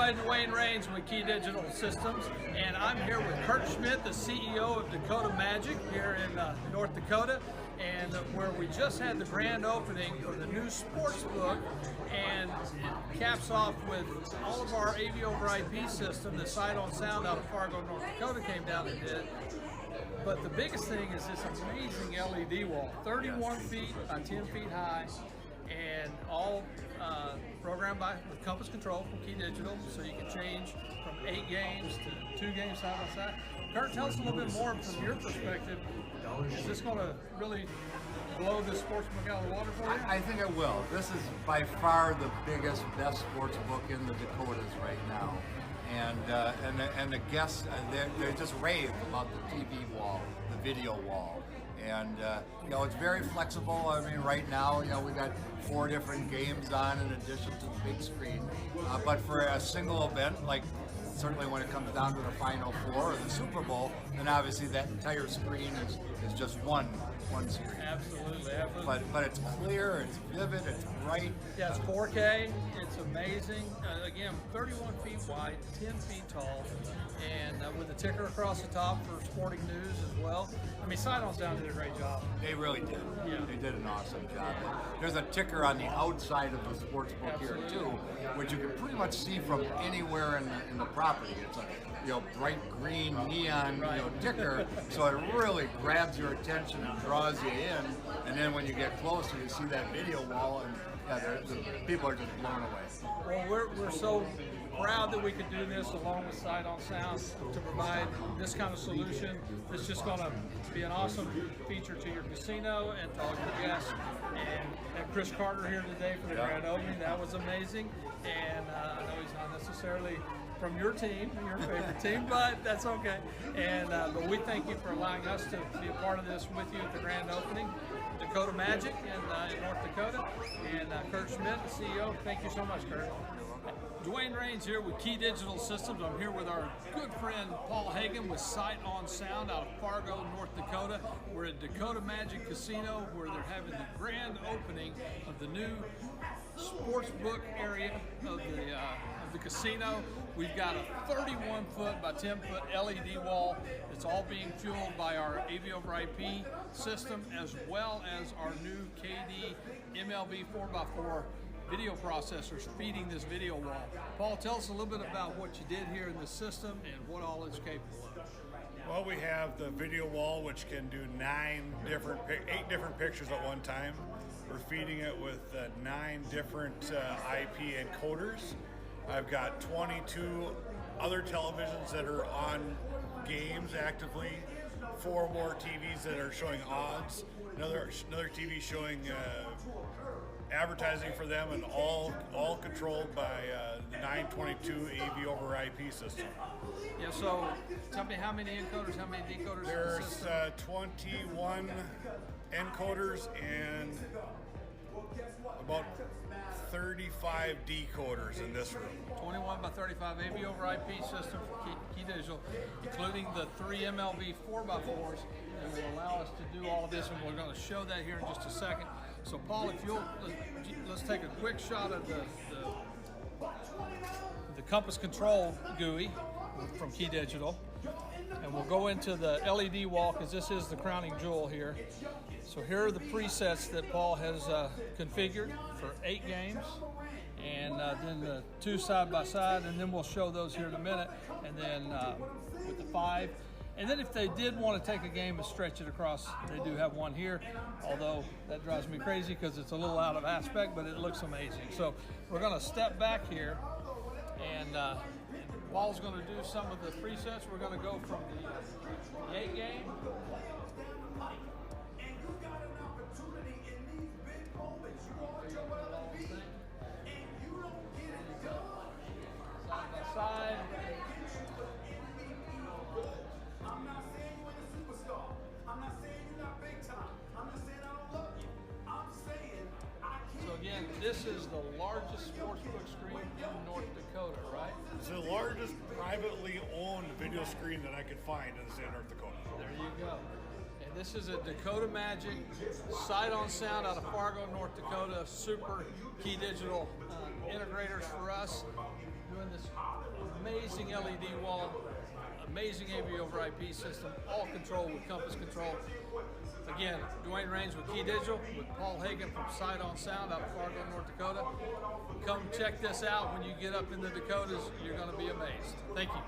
everybody, Dwayne Raines with KeyDigital Systems, and I'm here with Kurt Schmidt, the CEO of Dakota Magic here in North Dakota, and where we just had the grand opening for the new sports book, and it caps off with all of our AV over IP system. The Sight on Sound out of Fargo, North Dakota came down and did. But the biggest thing is this amazing LED wall, 31 feet by 10 feet high, and all programmed with compass control from KeyDigital, so you can change from 8 games to 2 games side by side. Kurt, tell us a little bit more from your perspective. Is this going to really blow the sports book out of the water for you? I think it will. This is by far the biggest, best sports book in the Dakotas right now. And the guests, they just rave about the TV wall, the video wall. And you know, it's very flexible. I mean, right now, you know, we got 4 different games on in addition to the big screen. But for a single event, like certainly when it comes down to the Final Four or the Super Bowl, then obviously that entire screen is just one screen. Absolutely, absolutely. But it's clear, it's vivid, it's bright. Yeah, it's 4K. It's amazing. Again, 31 feet wide, 10 feet tall, and with a ticker across the top for sporting news as well. I mean, Sight on Sound did a great job. They really did. Yeah. They did an awesome job. There's a ticker on the outside of the sports book here too, which you can pretty much see from anywhere in the property. It's a bright green neon ticker, so it really grabs your attention and draws you in. And then when you get closer, you see that video wall, and the people are just blown away. Well, we're so proud that we could do this along with Sight on Sound to provide this kind of solution. It's just going to be an awesome feature to your casino and to all your guests. And have Chris Carter here today for the grand opening. That was amazing. And I know he's not necessarily from your team, your favorite team, but that's okay. And but we thank you for allowing us to be a part of this with you at the grand opening. Dakota Magic in North Dakota, and Kurt Schmidt, the CEO. Thank you so much, Kurt. Dwayne Raines here with KeyDigital Systems. I'm here with our good friend Paul Hagan with Sight on Sound out of Fargo, North Dakota. We're at Dakota Magic Casino where they're having the grand opening of the new sports book area of the casino. We've got a 31-foot by 10-foot LED wall that's all being fueled by our AV over IP system, as well as our new KD MLB 4x4 video processors feeding this video wall. Paul, tell us a little bit about what you did here in the system and what all it's capable of. Well, we have the video wall, which can do 8 different pictures at one time. We're feeding it with 9 different IP encoders. I've got 22 other televisions that are on games actively, 4 more TVs that are showing odds, another TV showing advertising for them, and all controlled by the 922 AV over IP system. Yeah, so tell me how many encoders, how many decoders? There's 21 encoders and about 35 decoders in this room. 21 by 35 AV over IP system for KeyDigital, including the 3 MLB 4x4s, and will allow us to do all of this, and we're going to show that here in just a second. So Paul, if you'll, let's take a quick shot of the compass control GUI from KeyDigital, and we'll go into the LED wall because this is the crowning jewel here. So here are the presets that Paul has configured for 8 games, and then the 2 side by side, and then we'll show those here in a minute, and then with the 5. And then if they did want to take a game and stretch it across, they do have one here, although that drives me crazy because it's a little out of aspect, but it looks amazing. So we're going to step back here, and Paul's going to do some of the presets. We're going to go from the 8 game. Side by side. I'm not saying you ain't a superstar. I'm not saying you're not big time. I'm not saying I don't love you. I'm saying I can't. So again, this is the largest sportsbook screen in North Dakota, right? It's the largest privately owned video screen that I could find in the state of North Dakota. There you go. And this is a Dakota Magic, Sight on Sound out of Fargo, North Dakota. Super KeyDigital integrators for us doing this amazing LED wall, amazing AV over IP system, all controlled with compass control. Again, Dwayne Raines with KeyDigital, with Paul Hagan from Sight on Sound out of Fargo, North Dakota. Come check this out when you get up in the Dakotas. You're going to be amazed. Thank you.